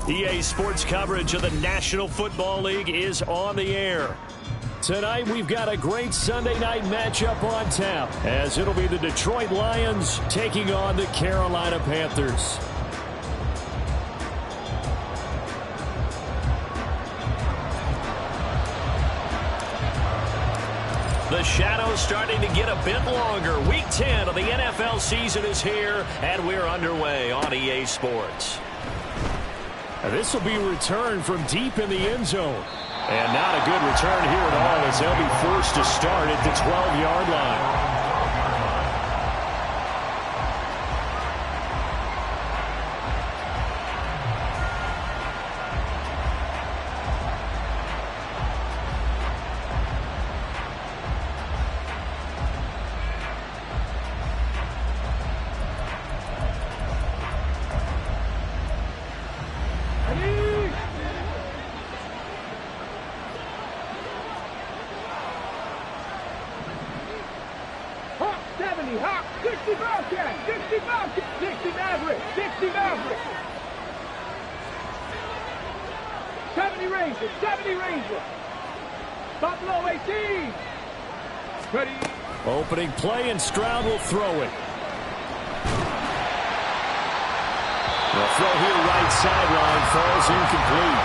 EA Sports coverage of the National Football League is on the air. Tonight, we've got a great Sunday night matchup on tap, as it'll be the Detroit Lions taking on the Carolina Panthers. The shadow's starting to get a bit longer. Week 10 of the NFL season is here, and we're underway on EA Sports. This will be a return from deep in the end zone. And not a good return here at all, as they'll be forced to start at the 12-yard line. Opening play, and Stroud will throw it. The throw here, right sideline, falls incomplete.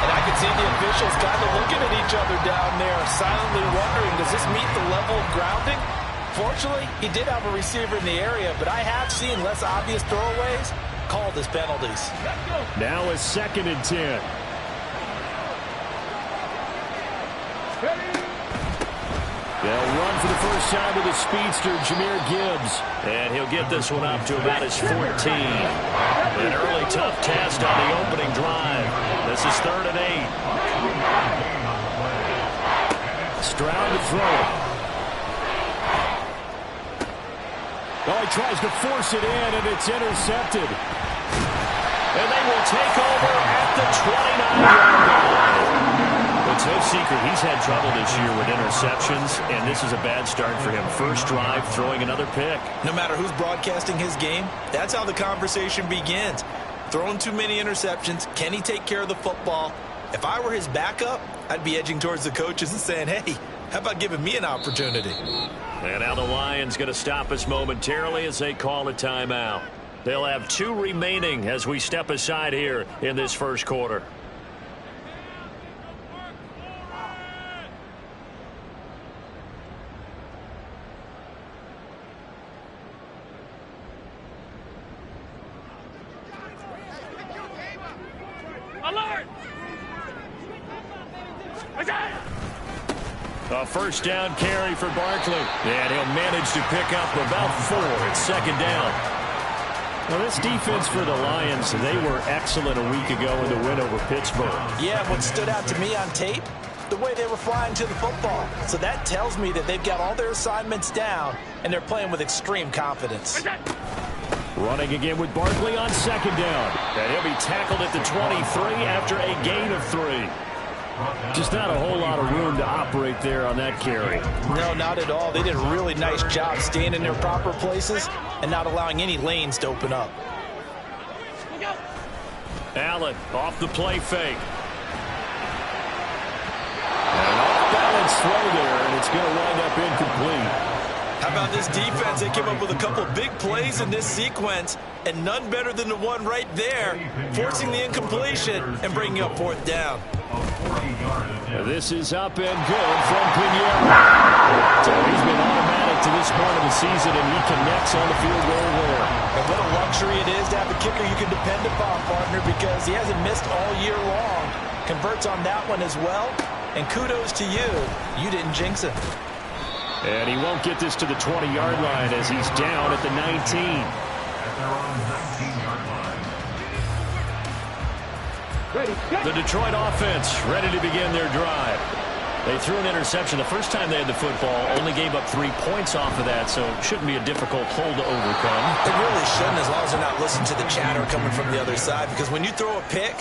And I can see the officials kind of looking at each other down there, silently wondering, does this meet the level of grounding? Fortunately, he did have a receiver in the area, but I have seen less obvious throwaways called as penalties. Now a 2nd and 10. They'll run for the first time with the speedster, Jahmyr Gibbs. And he'll get this one up to about his 14. An early tough test on the opening drive. This is 3rd and 8. Stroud to throw it. Oh, he tries to force it in, and it's intercepted. And they will take over at the 29-yard line. It's no secret he's had trouble this year with interceptions, and this is a bad start for him. First drive, throwing another pick. No matter who's broadcasting his game, that's how the conversation begins. Throwing too many interceptions, can he take care of the football? If I were his backup, I'd be edging towards the coaches and saying, hey, how about giving me an opportunity? And now the Lions going to stop us momentarily as they call a timeout. They'll have 2 remaining as we step aside here in this first quarter. A first down carry for Barkley. And he'll manage to pick up about 4. It's 2nd down. Well, this defense for the Lions, they were excellent a week ago in the win over Pittsburgh. Yeah, what stood out to me on tape, the way they were flying to the football. So that tells me that they've got all their assignments down, and they're playing with extreme confidence. Running again with Barkley on 2nd down. And he'll be tackled at the 23 after a gain of 3. Just not a whole lot of room to operate there on that carry. No, not at all. They did a really nice job staying in their proper places and not allowing any lanes to open up. Allen off the play fake. An off-balance throw there, and it's going to wind up incomplete. How about this defense? They came up with a couple big plays in this sequence, and none better than the one right there, forcing the incompletion and bringing up 4th down. This is up and good from Pinheiro. So he's been automatic to this point of the season, and he connects on the field goal there. And what a luxury it is to have a kicker you can depend upon, partner, because he hasn't missed all year long. Converts on that one as well, and kudos to you. You didn't jinx him. And he won't get this to the 20-yard line as he's down at the 19. The Detroit offense ready to begin their drive. They threw an interception the first time they had the football, only gave up 3 points off of that, so it shouldn't be a difficult hole to overcome. It really shouldn't, as long as they're not listening to the chatter coming from the other side, because when you throw a pick,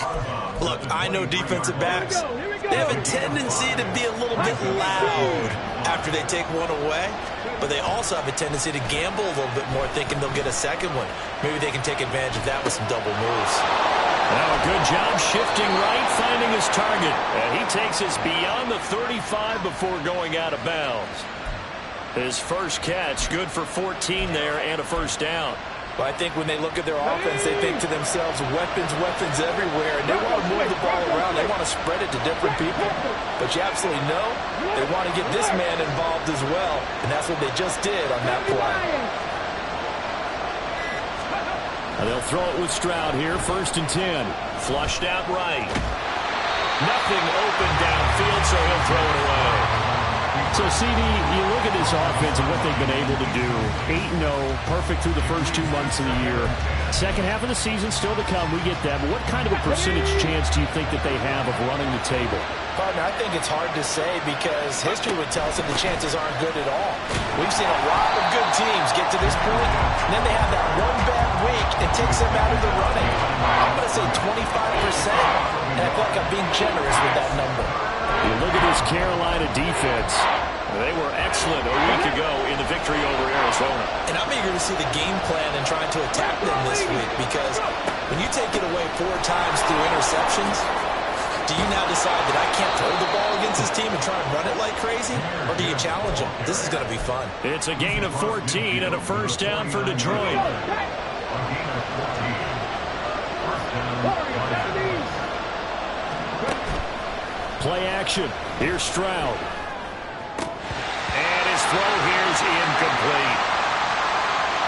look, I know defensive backs, they have a tendency to be a little bit loud after they take one away, but they also have a tendency to gamble a little bit more, thinking they'll get a second one. Maybe they can take advantage of that with some double moves. job shifting right, finding his target. And he takes us beyond the 35 before going out of bounds. His first catch, good for 14 there and a first down. Well, I think when they look at their offense, they think to themselves, weapons everywhere, and they want to move the ball around. They want to spread it to different people. But you absolutely know they want to get this man involved as well, and that's what they just did on that play. And they'll throw it with Stroud here, 1st and 10. Flushed out right. Nothing open downfield, so he'll throw it away. So, CD, you look at this offense and what they've been able to do. 8-0, perfect through the first 2 months of the year. Second half of the season still to come. We get that. But what kind of a percentage chance do you think that they have of running the table? Partner, I think it's hard to say because history would tell us that the chances aren't good at all. We've seen a lot of good teams get to this point, and then they have that one bad week and takes them out of the running. I'm going to say 25%, and I feel like I'm being generous with that number. You look at this Carolina defense. They were excellent a week ago in the victory over Arizona. And I'm eager to see the game plan and trying to attack them this week because when you take it away 4 times through interceptions, do you now decide that I can't throw the ball against this team and try and run it like crazy? Or do you challenge them? This is going to be fun. It's a gain of 14 and a first down for Detroit. Play action. Here's Stroud. And his throw here is incomplete.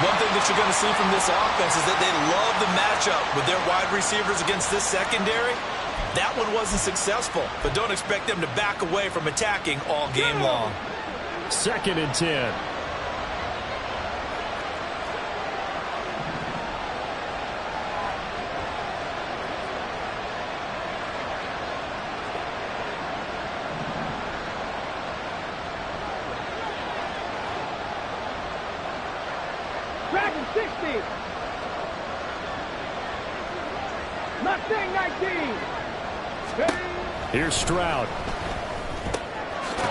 One thing that you're going to see from this offense is that they love the matchup with their wide receivers against this secondary. That one wasn't successful, but don't expect them to back away from attacking all game long. 2nd and 10. Dragon 60. Mustang 19. Here's Stroud.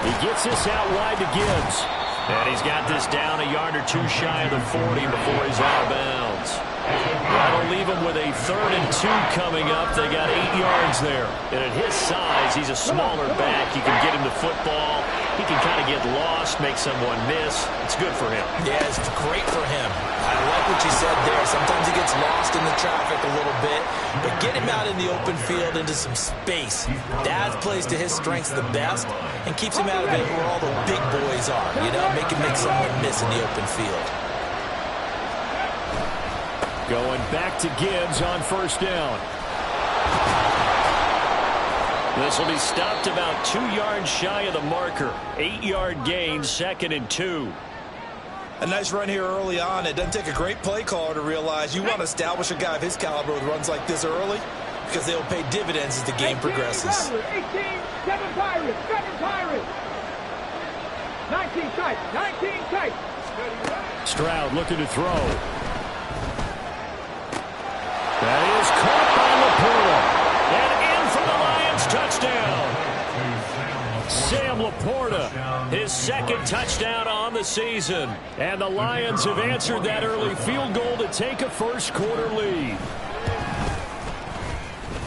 He gets this out wide to Gibbs. And he's got this down a yard or 2 shy of the 40 before he's out of bounds. That'll leave him with a 3rd and 2 coming up. They got 8 yards there. And at his size, he's a smaller back. You can get him the football. He can kind of get lost, make someone miss. It's good for him. Yeah, it's great for him. I like what you said there. Sometimes he gets lost in the traffic a little bit, but get him out in the open field into some space. That plays to his strengths the best and keeps him out of it where all the big boys are, you know, make someone miss in the open field. Going back to Gibbs on 1st down. This will be stopped about 2 yards shy of the marker. 8-yard gain, 2nd and 2. A nice run here early on. It doesn't take a great play caller to realize you want to establish a guy of his caliber with runs like this early because they'll pay dividends as the game progresses. 18, 7 Pirates, 7 Pirates. 19 tight, 19 tight. Stroud looking to throw. That is caught by Laporta. And in for the Lions touchdown. Sam Laporta, his 2nd touchdown on the season. And the Lions have answered that early field goal to take a first-quarter lead.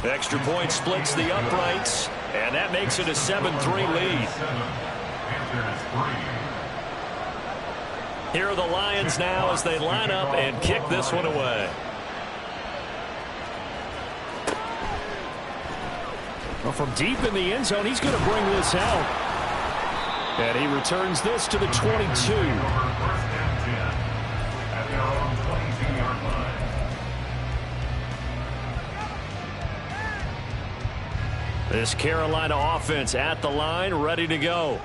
Extra point splits the uprights, and that makes it a 7-3 lead. Here are the Lions now as they line up and kick this one away. Well, from deep in the end zone, he's going to bring this out. And he returns this to the 22. This Carolina offense at the line, ready to go.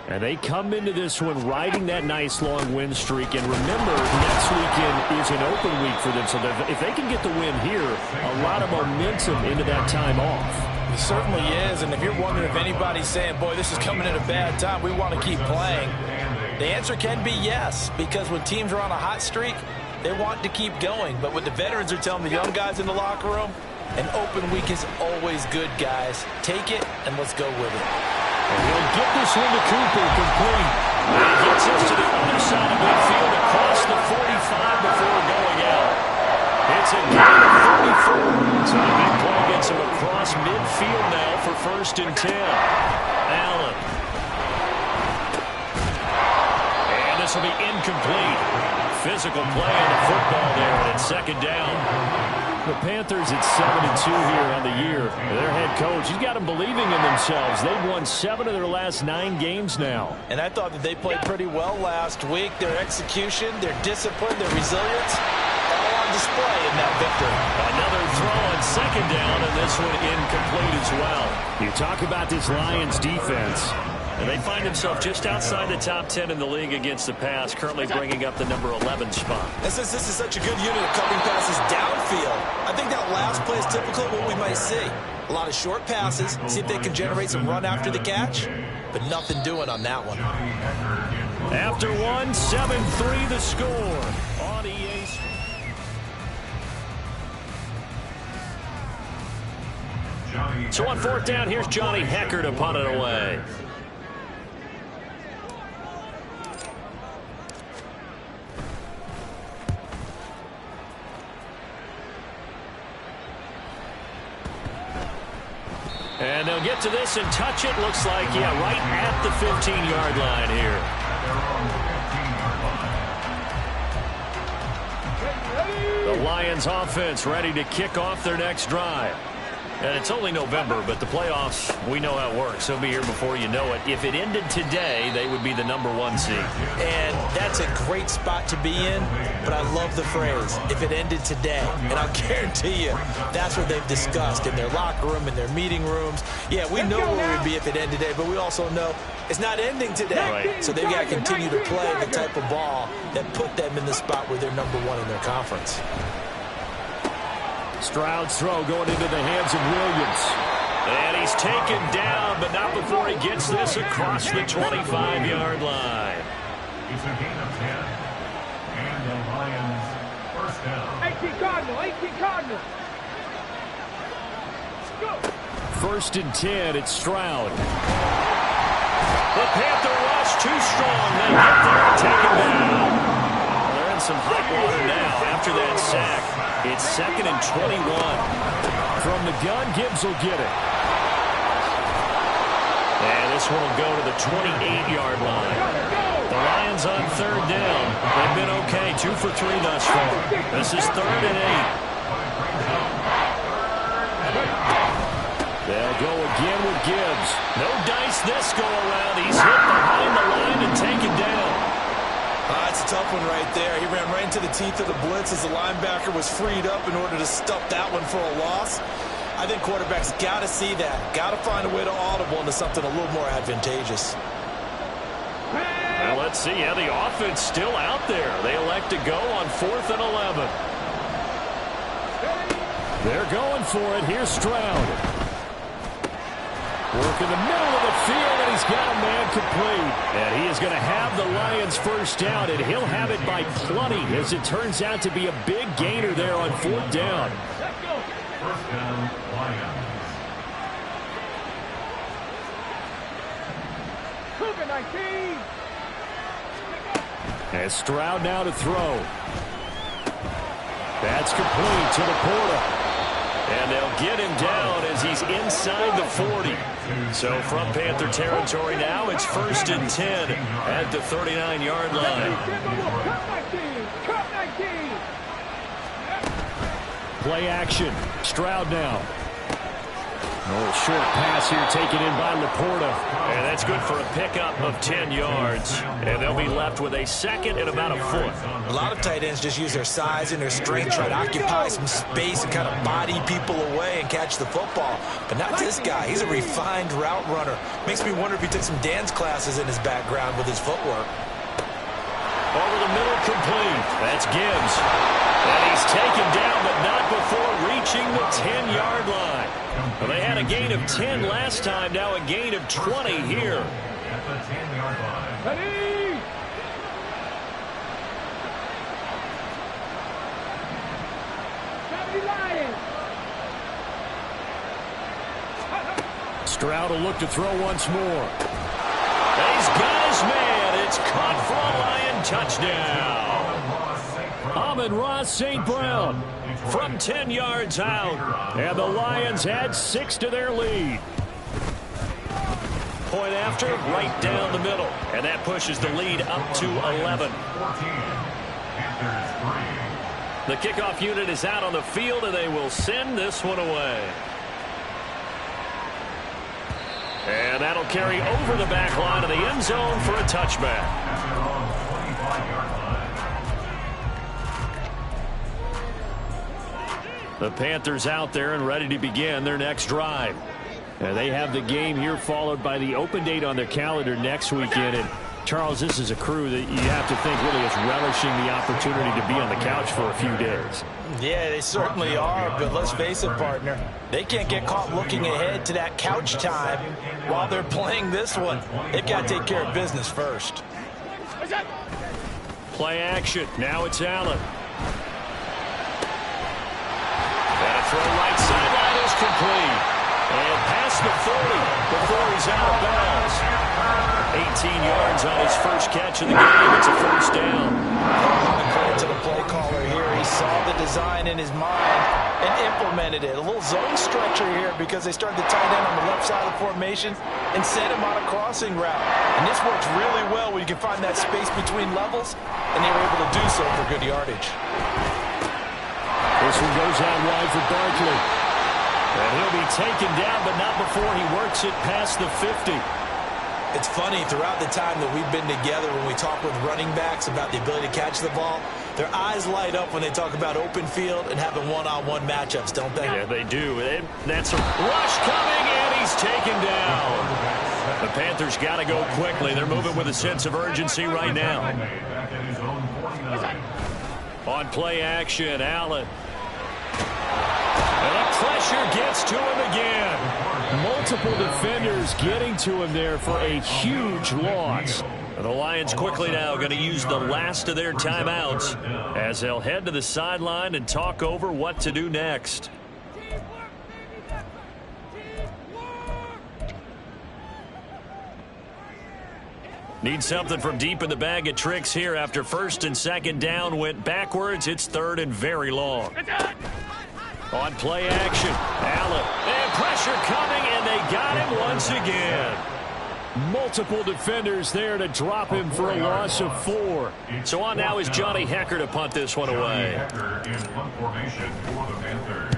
And they come into this one riding that nice long win streak. And remember, next weekend is an open week for them. So that if they can get the win here, a lot of momentum into that time off. It certainly is, and if you're wondering if anybody's saying, boy, this is coming at a bad time, we want to keep playing, the answer can be yes, because when teams are on a hot streak, they want to keep going. But what the veterans are telling the young guys in the locker room, an open week is always good, guys. Take it, and let's go with it. And he'll get this one to Cooper, complete. And he gets us to the other side of midfield across the 45 before going out. It's a gain of 34. So a big play against him first and 10. Allen. And this will be incomplete. Physical play on the football there, and it's second down. The Panthers at 7-2 here on the year. Their head coach, he's got them believing in themselves. They've won 7 of their last 9 games now. And I thought that they played pretty well last week. Their execution, their discipline, their resilience, all on display in that victory. Another throw on second down, and this one incomplete as well. You talk about this Lions defense. And they find themselves just outside the top 10 in the league against the pass, currently bringing up the number 11 spot. And since this is such a good unit of cutting passes downfield, I think that last play is typical of what we might see. A lot of short passes, see if they can generate some run after the catch, but nothing doing on that one. After one, 7-3 the score on EA Sports. So on fourth down, here's Johnny Hecker to punt it away. And they'll get to this and touch it. Looks like, yeah, right at the 15-yard line here. The Lions offense ready to kick off their next drive. And it's only November, but the playoffs, we know how it works. They'll be here before you know it. If it ended today, they would be the number 1 seed. And that's a great spot to be in, but I love the phrase, if it ended today. And I'll guarantee you, that's what they've discussed in their locker room, in their meeting rooms. Yeah, we know where we'd be if it ended today, but we also know it's not ending today. Right. So they've got to continue to play the type of ball that put them in the spot where they're number 1 in their conference. Stroud's throw going into the hands of Williams. And he's taken down, but not before he gets this across the 25-yard line. It's a gain of 10. And the Lions first down. 18 Cardinal, 18 Cardinal. Go. First and 10, it's Stroud. The Panther rush too strong. They get there and take him down. They're in some hot water now after that sack. It's second and 21. From the gun, Gibbs will get it. And this one will go to the 28-yard line. The Lions on third down. They've been okay, 2 for 3 thus far. This is 3rd and 8. They'll go again with Gibbs. No dice this go around. He's hit behind the line and taken down. That's a tough one right there. He ran right into the teeth of the blitz as the linebacker was freed up in order to stuff that one for a loss. I think quarterbacks got to see that. Got to find a way to audible into something a little more advantageous. Well, let's see. Yeah, the offense still out there. They elect to go on 4th and 11. They're going for it. Here's Stroud. Work in the middle of the field, and he's got a man complete. And he is going to have the Lions first down, and he'll have it by plenty, as it turns out to be a big gainer there on 4th down. Let's go. First down, Lions. Cougar 19. And Stroud now to throw. That's complete to Laporta. And they'll get him down as he's inside the 40. So from Panther territory now, it's 1st and 10 at the 39-yard line. Cut 19. Play action. Stroud now. A little short pass here taken in by Laporta. And that's good for a pickup of 10 yards. And they'll be left with a second and about a foot. A lot of tight ends just use their size and their strength, try to occupy some space and kind of body people away and catch the football. But not this guy. He's a refined route runner. Makes me wonder if he took some dance classes in his background with his footwork. Over the middle, complete. That's Gibbs. And he's taken down, but not before reaching the 10-yard line. Well, they had a gain of 10 last time, now a gain of 20 here. At the 10-yard line. Ready. Stroud will look to throw once more. And he's got his man. It's caught for a Lion touchdown. Amon-Ra St. Brown from 10 yards out. And the Lions add 6 to their lead. Point after, right down the middle. And that pushes the lead up to 11. 14. Panthers 3. The kickoff unit is out on the field, and they will send this one away. And that'll carry over the back line of the end zone for a touchback. At their own 25-yard line. The Panthers out there and ready to begin their next drive. And they have the game here followed by the open date on their calendar next weekend. And Charles, this is a crew that you have to think really is relishing the opportunity to be on the couch for a few days. Yeah, they certainly are, but let's face it, partner. They can't get caught looking ahead to that couch time while they're playing this one. They've got to take care of business first. Play action. Now it's Allen. And a throw right sideline is complete. And past the 40 before he's out of bounds. 18 yards on his first catch of the game. It's a first down. A lot of credit to the play caller here. He saw the design in his mind and implemented it. A little zone stretcher here because they started the tight end on the left side of the formation and sent him on a crossing route. And this works really well when you can find that space between levels, and they were able to do so for good yardage. This one goes out wide for Barkley. And he'll be taken down, but not before he works it past the 50. It's funny, throughout the time that we've been together, when we talk with running backs about the ability to catch the ball, their eyes light up when they talk about open field and having one-on-one matchups, don't they? Yeah, they do. That's a rush coming, and he's taken down. The Panthers got to go quickly. They're moving with a sense of urgency right now. Back at his own 49. On play action, Allen. And the pressure gets to him again. Multiple defenders getting to him there for a huge loss. The Lions quickly now going to use the last of their timeouts as they'll head to the sideline and talk over what to do next. Need something from deep in the bag of tricks here after first and second down went backwards. It's third and very long. On play action, Allen. And pressure coming, and they got him once again. Multiple defenders there to drop him for a loss of 4. So on now is Johnny Hecker to punt this one away. Hecker in punt formation for the Panthers.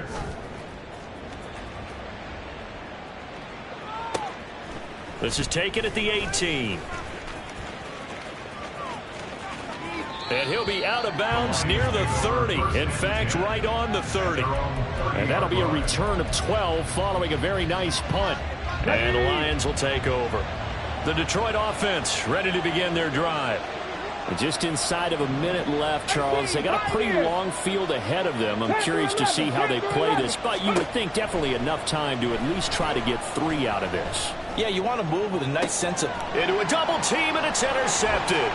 This is taken at the 18. And he'll be out of bounds near the 30. In fact, right on the 30. And that'll be a return of 12 following a very nice punt. And the Lions will take over. The Detroit offense ready to begin their drive. Just inside of a minute left, Charles. They got a pretty long field ahead of them. I'm curious to see how they play this, but you would think definitely enough time to at least try to get 3 out of this. Yeah, you want to move with a nice sense of... Into a double team, and it's intercepted.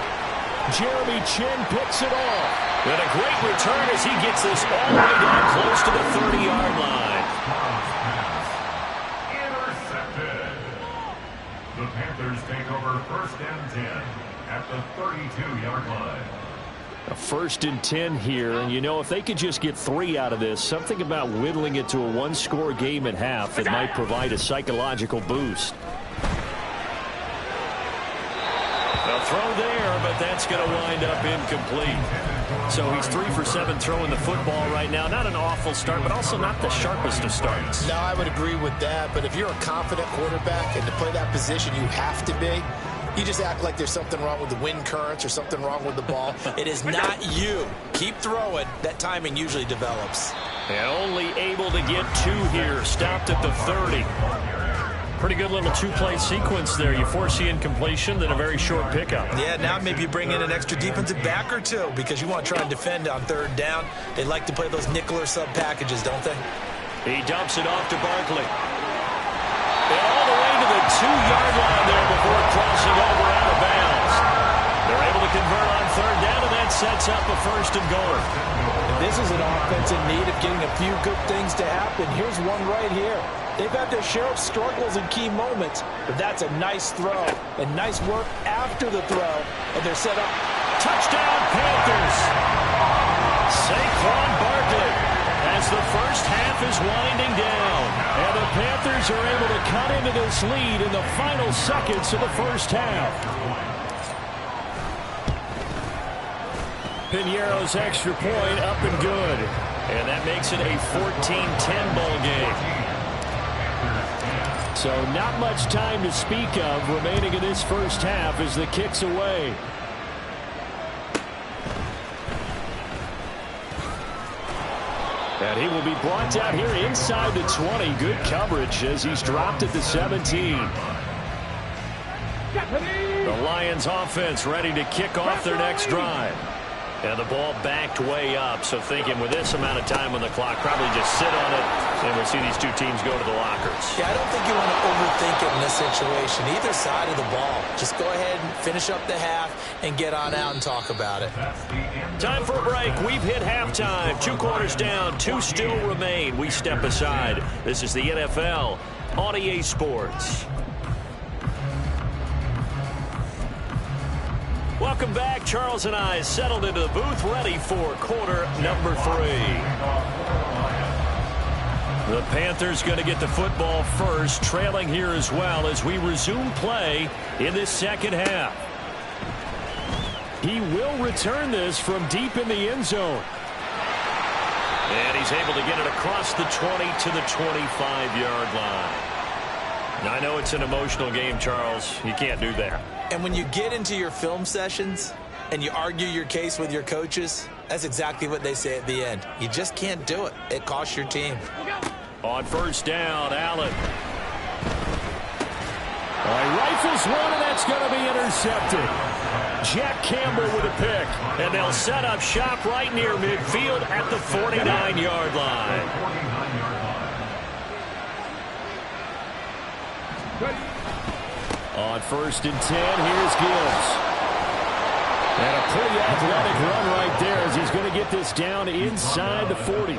Jeremy Chin picks it off. And a great return as he gets this all the way down close to the 30-yard line. Intercepted. The Panthers take over first and 10 at the 32-yard line. A first and 10 here, and you know, if they could just get 3 out of this, something about whittling it to a one-score game at half that might provide a psychological boost. A throw there, but that's going to wind up incomplete. So he's 3 for 7 throwing the football right now. Not an awful start, but also not the sharpest of starts. No, I would agree with that, but if you're a confident quarterback and to play that position, you have to be. You just act like there's something wrong with the wind currents or something wrong with the ball. It is not you. Keep throwing. That timing usually develops. And only able to get 2 here. Stopped at the 30. Pretty good little 2-play sequence there. You force the incompletion, then a very short pickup. Yeah, now maybe you bring in an extra defensive back or 2 because you want to try and defend on 3rd down. They like to play those nickel or sub packages, don't they? He dumps it off to Barkley. And all the way to the 2-yard line there before crossing over out of bounds. They're able to convert on 3rd down, and that sets up a 1st and goal. This is an offense in need of getting a few good things to happen. Here's one right here. They've had their share of struggles in key moments, but that's a nice throw and nice work after the throw, and they're set up. Touchdown, Panthers! Saquon Barkley as the first half is winding down, and the Panthers Panthers are able to cut into this lead in the final seconds of the first half. Piñeiro's extra point up and good. And that makes it a 14-10 ball game. So not much time to speak of remaining in this first half as the kick's away. And he will be brought down here inside the 20. Good coverage as he's dropped at the 17. The Lions offense ready to kick off their next drive. And the ball backed way up. So thinking with this amount of time on the clock, probably just sit on it. And we'll see these two teams go to the lockers. Yeah, I don't think you want to overthink it in this situation. Either side of the ball. Just go ahead and finish up the half and get on out and talk about it. Time for a break. We've hit halftime. 2 quarters down. 2 still remain. We step aside. This is the NFL on EA Sports. Welcome back. Charles and I settled into the booth, ready for quarter number 3. The Panthers going to get the football first, trailing here as well as we resume play in this second half. He will return this from deep in the end zone. And he's able to get it across the 20 to the 25-yard line. Now, I know it's an emotional game, Charles. You can't do that. And when you get into your film sessions and you argue your case with your coaches, that's exactly what they say at the end. You just can't do it. It costs your team. On first down, Allen. Rifles one, and that's going to be intercepted. Jack Campbell with a pick. And they'll set up shop right near midfield at the 49-yard line. On first and 10, here's Gibbs. And a pretty athletic run right there as he's going to get this down inside the 40.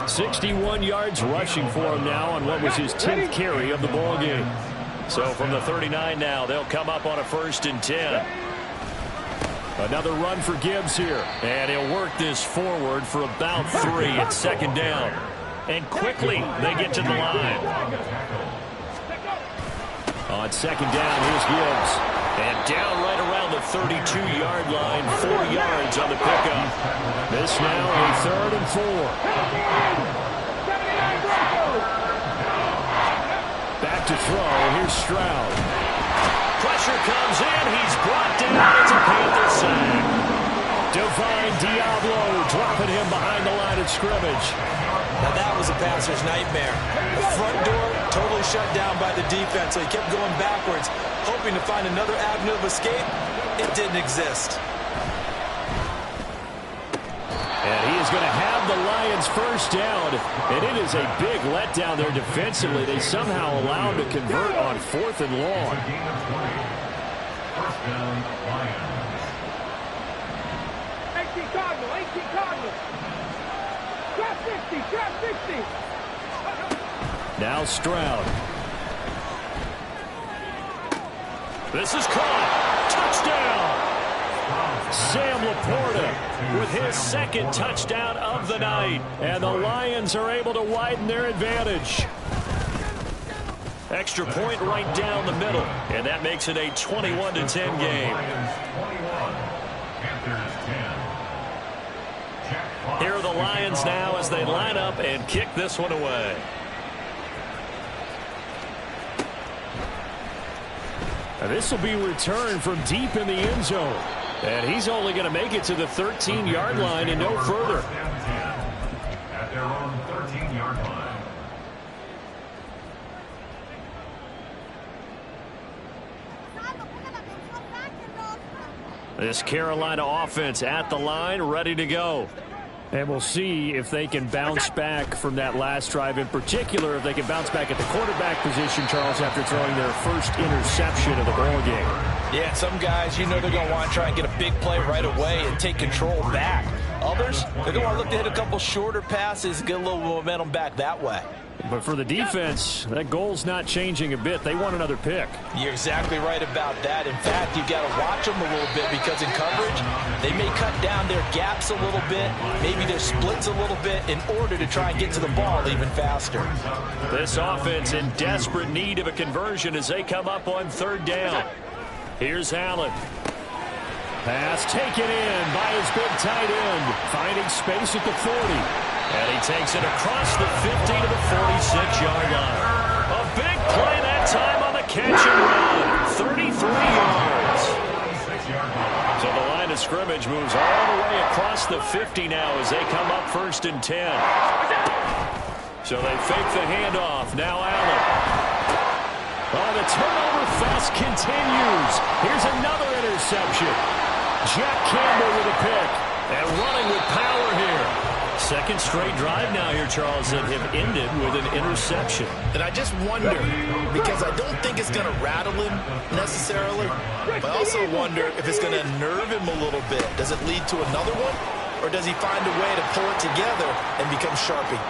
61 yards rushing for him now on what was his 10th carry of the ball game. So from the 39 now, they'll come up on a first and 10. Another run for Gibbs here. And he'll work this forward for about 3 at second down. And quickly they get to the line. On second down, here's Gibbs. And down right around the 32-yard line, 4 yards on the pickup. This now a 3rd and 4. Back to throw, here's Stroud. Pressure comes in, he's brought down, it's a Panther sack. Divine Diablo dropping him behind the line of scrimmage. Now that was a passer's nightmare. The front door totally shut down by the defense, so he kept going backwards, hoping to find another avenue of escape. It didn't exist. And he is going to have the Lions first down. And it is a big letdown there defensively. They somehow allow him to convert on 4th and long. First down, Lions. 18 Cardinals. Drop 60. Now Stroud. This is caught. Touchdown. Sam Laporta with his 2nd touchdown of the night. And the Lions are able to widen their advantage. Extra point right down the middle. And that makes it a 21-10 game. Here are the Lions now as they line up and kick this one away. And this will be returned from deep in the end zone. And he's only going to make it to the 13-yard line and no further. At their own 13-yard line. This Carolina offense at the line, ready to go. And we'll see if they can bounce back from that last drive. In particular, if they can bounce back at the quarterback position, Charles, after throwing their first interception of the ball game. Yeah, some guys, you know they're going to want to try and get a big play right away and take control back. Others, they're going to want to look to hit a couple shorter passes and get a little momentum back that way. But for the defense, that goal's not changing a bit. They want another pick. You're exactly right about that. In fact, you've got to watch them a little bit because in coverage, they may cut down their gaps a little bit, maybe their splits a little bit in order to try and get to the ball even faster. This offense in desperate need of a conversion as they come up on third down. Here's Allen. Pass taken in by his big tight end, finding space at the 40. And he takes it across the 50 to the 46-yard line. A big play that time on the catch and run. 33 yards. So the line of scrimmage moves all the way across the 50 now as they come up 1st and 10. So they fake the handoff. Now Allen. Oh, the turnover fest continues. Here's another interception. Jack Campbell with a pick. And running with power here. Second straight drive now here, Charles, that have ended with an interception. And I just wonder, because I don't think it's going to rattle him necessarily, but I also wonder if it's going to nerve him a little bit. Does it lead to another one? Or does he find a way to pull it together and become sharpie?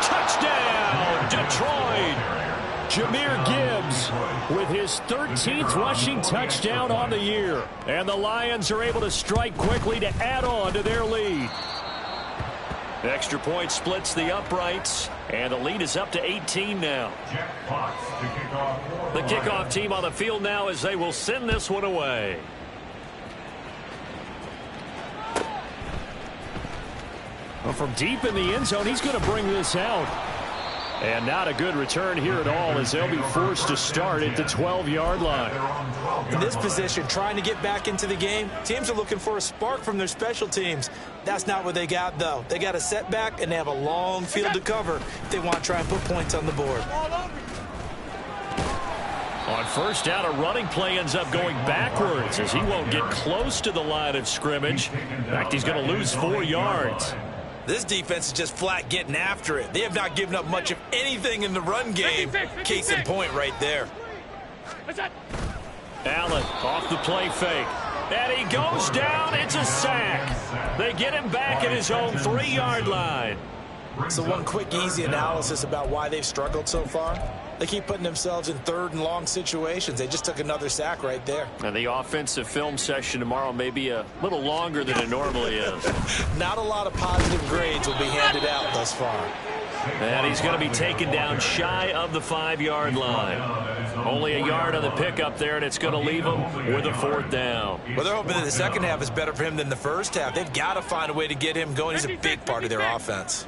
Touchdown, Detroit! Jahmyr Gibbs with his 13th rushing touchdown on the year. And the Lions are able to strike quickly to add on to their lead. Extra point splits the uprights, and the lead is up to 18 now. The kickoff team on the field now as they will send this one away. Well, from deep in the end zone, he's going to bring this out. And not a good return here at all as they'll be forced to start at the 12-yard line. In this position, trying to get back into the game, teams are looking for a spark from their special teams. That's not what they got, though. They got a setback, and they have a long field to cover if they want to try and put points on the board. On first down, a running play ends up going backwards as he won't get close to the line of scrimmage. In fact, he's going to lose 4 yards. This defense is just flat getting after it. They have not given up much of anything in the run game. Case in point right there. Allen off the play fake. And he goes down. It's a sack. They get him back at his own 3-yard line. So one quick, easy analysis about why they've struggled so far. They keep putting themselves in third and long situations. They just took another sack right there. And the offensive film session tomorrow may be a little longer than it normally is. Not a lot of positive grades will be handed out thus far. And he's going to be taken down shy of the 5-yard line. Only a yard on the pickup there, and it's going to leave him with a 4th down. Well, they're hoping that the second half is better for him than the first half. They've got to find a way to get him going. He's a big part of their offense.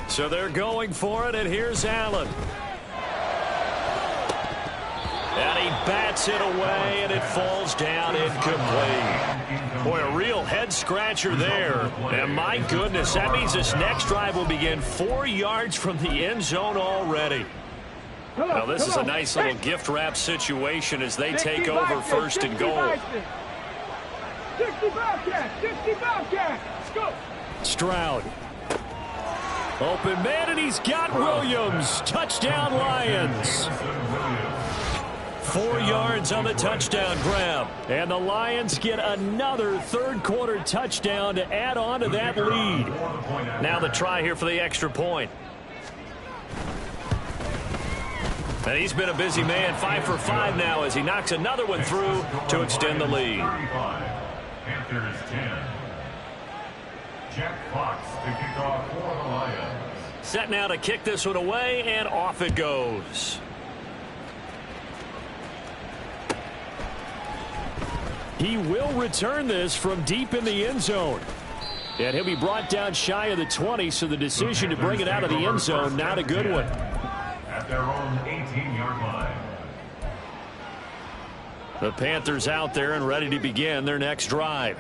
So they're going for it, and here's Allen. And he bats it away, and it falls down incomplete. Boy, a real head-scratcher there. And my goodness, that means this next drive will begin 4 yards from the end zone already. Now, this is a nice little gift wrap situation as they take over 1st and goal. 60 Bobcats! 60 Bobcats! Let's go! Stroud. Open man, and he's got Williams. Touchdown, Lions. 4 yards on the touchdown grab. And the Lions get another third-quarter touchdown to add on to that lead. Now the try here for the extra point. And he's been a busy man, 5 for 5 now as he knocks another one through to extend the lead. Panthers 10. Jack Fox to kick off for the Lions. Set now to kick this one away, and off it goes. He will return this from deep in the end zone. And he'll be brought down shy of the 20, so the decision to bring it out of the end zone, not a good one. At their own 18-yard line. The Panthers out there and ready to begin their next drive.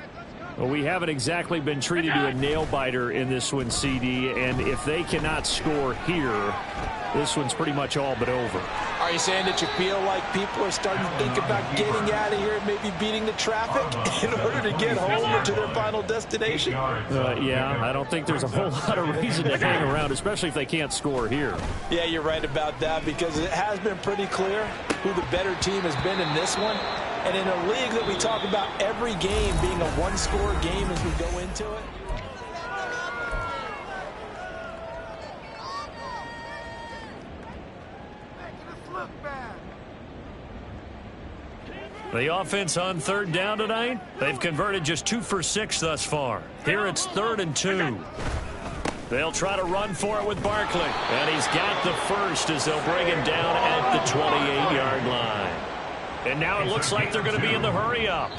Well, we haven't exactly been treated to a nail-biter in this one, CD, and if they cannot score here, this one's pretty much all but over. Are you saying that you feel like people are starting to think about getting out of here and maybe beating the traffic in order to get home or to their final destination? Yeah, I don't think there's a whole lot of reason to hang around, especially if they can't score here. Yeah, you're right about that because it has been pretty clear who the better team has been in this one. And in a league that we talk about every game being a one-score game as we go into it. The offense on third down tonight, they've converted just 2 for 6 thus far. Here it's 3rd and 2. They'll try to run for it with Barkley. And he's got the first as they'll bring him down at the 28-yard line. And now it looks like they're going to be in the hurry-up.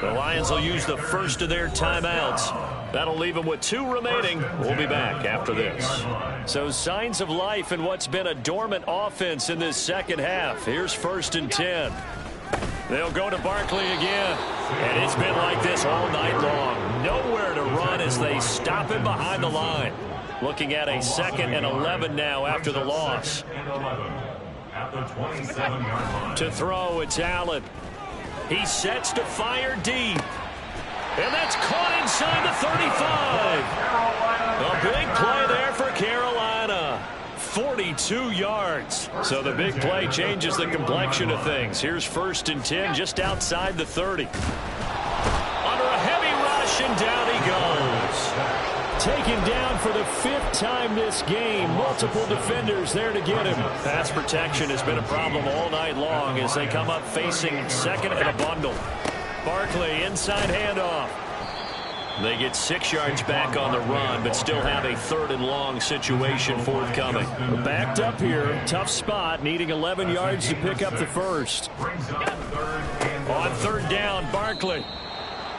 The Lions will use the first of their timeouts. That'll leave them with 2 remaining. We'll be back after this. So signs of life in what's been a dormant offense in this second half. Here's 1st and 10. They'll go to Barkley again. And it's been like this all night long. Nowhere to run as they stop him behind the line. Looking at a 2nd and 11 now after the loss. To throw, it's Allen. He sets to fire deep. And that's caught inside the 35. A big play there for Carolina. 42 yards. So the big play changes the complexion of things. Here's 1st and 10 just outside the 30. Under a heavy rush, and down he goes. Taken down for the 5th time this game. Multiple defenders there to get him. Pass protection has been a problem all night long as they come up facing 2nd and a bundle. Barkley inside handoff. They get 6 yards back on the run, but still have a 3rd and long situation forthcoming. Backed up here, tough spot, needing 11 yards to pick up the first. On 3rd down, Barkley.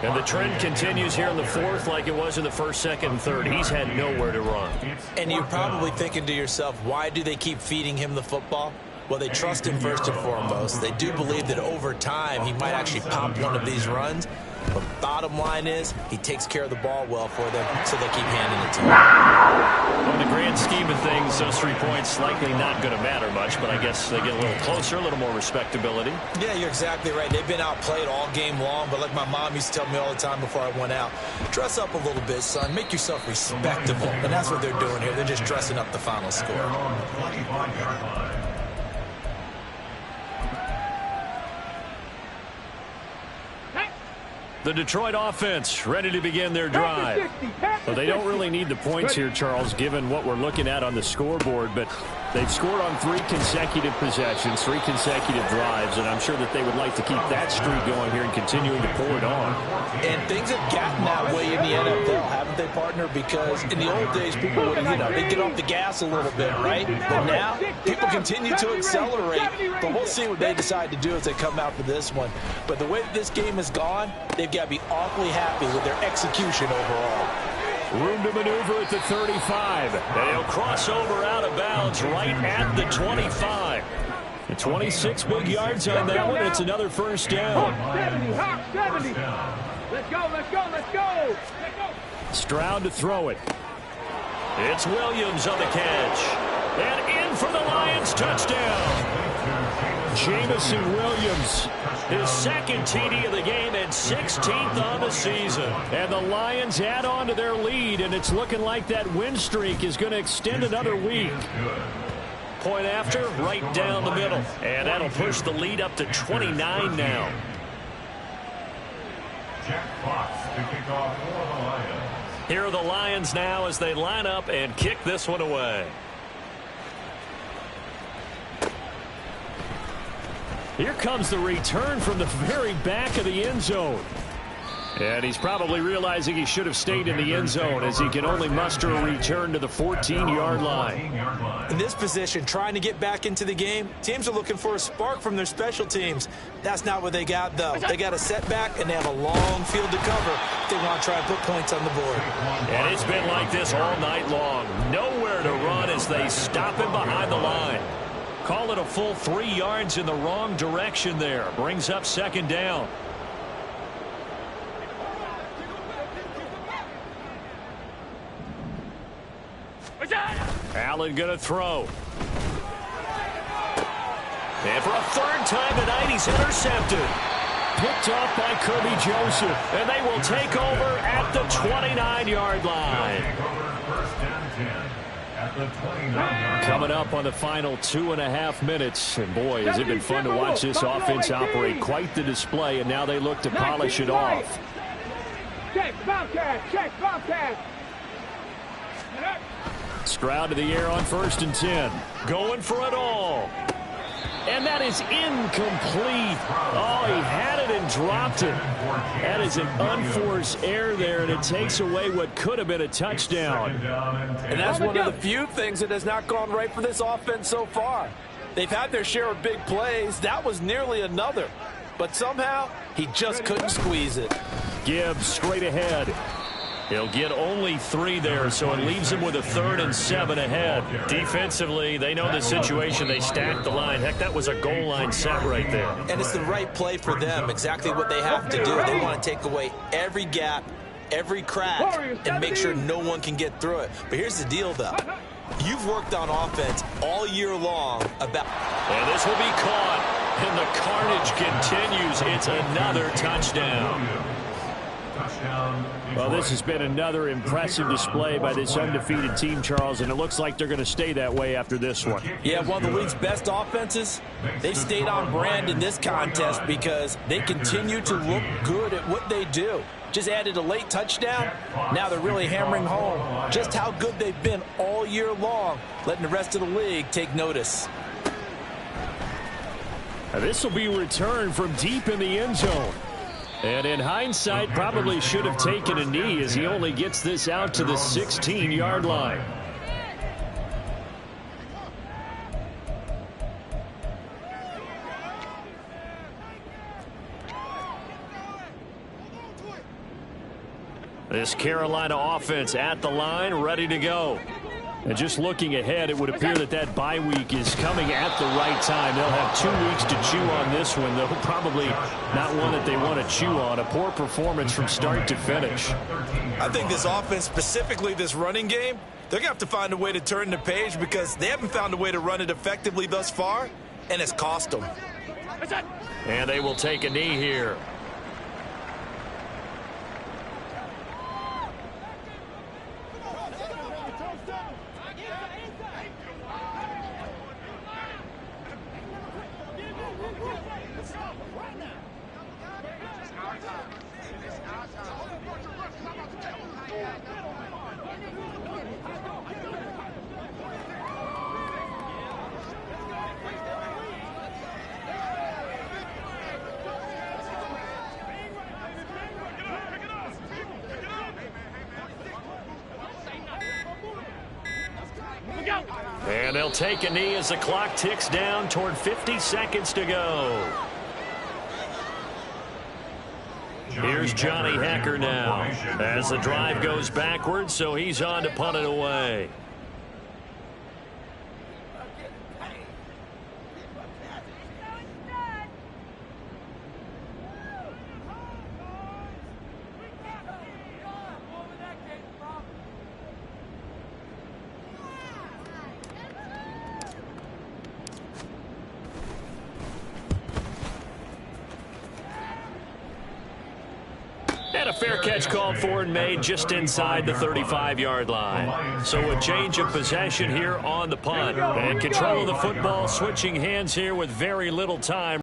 And the trend continues here in the 4th like it was in the 1st, 2nd, and 3rd. He's had nowhere to run. And you're probably thinking to yourself, why do they keep feeding him the football? Well, they trust him first and foremost. They do believe that over time he might actually pop one of these runs. But bottom line is he takes care of the ball well for them, so they keep handing it to him. In the grand scheme of things, those 3 points likely not going to matter much, but I guess they get a little closer, a little more respectability. Yeah, you're exactly right. They've been outplayed all game long, but like my mom used to tell me all the time before I went out, dress up a little bit, son. Make yourself respectable. And that's what they're doing here. They're just dressing up the final score. The Detroit offense ready to begin their drive. Well, they don't really need the points here, Charles, given what we're looking at on the scoreboard, but they've scored on 3 consecutive possessions, 3 consecutive drives, and I'm sure that they would like to keep that streak going here and continuing to pull it on. And things have gotten that way in the NFL, haven't they, partner? Because in the old days, people would, they'd get off the gas a little bit, right? But now, people continue to accelerate, but we'll see what they decide to do as they come out for this one. But the way that this game has gone, they've got to be awfully happy with their execution overall. Room to maneuver at the 35. They'll cross over out of bounds right at the 25. The 26 big yards on that one. It's another first down. 70. Let's go, let's go, let's go. Stroud to throw it. It's Williams on the catch. And in for the Lions touchdown. Jamison Williams, his 2nd TD of the game and 16th on the season. And the Lions add on to their lead, and it's looking like that win streak is going to extend another week. Point after, right down the middle. And that'll push the lead up to 29 now. Here are the Lions now as they line up and kick this one away. Here comes the return from the very back of the end zone. And he's probably realizing he should have stayed in the end zone as he can only muster a return to the 14-yard line. In this position, trying to get back into the game, teams are looking for a spark from their special teams. That's not what they got, though. They got a setback, and they have a long field to cover if they want to try and put points on the board. And it's been like this all night long. Nowhere to run as they stop him behind the line. Call it a full 3 yards in the wrong direction there. Brings up 2nd down. Allen going to throw. And for a 3rd time tonight, he's intercepted. Picked off by Kirby Joseph. And they will take over at the 29-yard line. Coming up on the final 2.5 minutes. And boy, has it been fun to watch this offense operate. Quite the display, and now they look to polish it off. Check, Bobcat. Stroud to the air on 1st and 10. Going for it all. And that is incomplete. Oh, he had it and dropped it. That is an unforced error there, and it takes away what could have been a touchdown. And that's one of the few things that has not gone right for this offense so far. They've had their share of big plays. That was nearly another. But somehow, he just couldn't squeeze it. Gibbs straight ahead. He'll get only 3 there, so it leaves him with a 3rd and 7 ahead. Defensively, they know the situation. They stacked the line. Heck, that was a goal line set right there. And it's the right play for them, exactly what they have to do. They want to take away every gap, every crack, and make sure no one can get through it. But here's the deal, though. You've worked on offense all year long about... And this will be caught, and the carnage continues. It's another touchdown. Well, this has been another impressive display by this undefeated team, Charles, and it looks like they're going to stay that way after this one. Yeah, one of the league's best offenses. They've stayed on brand in this contest because they continue to look good at what they do. Just added a late touchdown. Now they're really hammering home just how good they've been all year long, letting the rest of the league take notice. This will be returned from deep in the end zone. And in hindsight, probably should have taken a knee as he only gets this out to the 16-yard line. This Carolina offense at the line, ready to go. And just looking ahead, it would appear that that bye week is coming at the right time. They'll have 2 weeks to chew on this one, though probably not one that they want to chew on. A poor performance from start to finish. I think this offense, specifically this running game, they're going to have to find a way to turn the page because they haven't found a way to run it effectively thus far, and it's cost them. And they will take a knee here. And they'll take a knee as the clock ticks down toward 50 seconds to go. Here's Johnny Hacker now as the drive goes backwards, so he's on to punt it away. And a fair catch called for and made just inside the 35-yard line. So a change of possession here on the punt. And control of the football, switching hands here with very little time.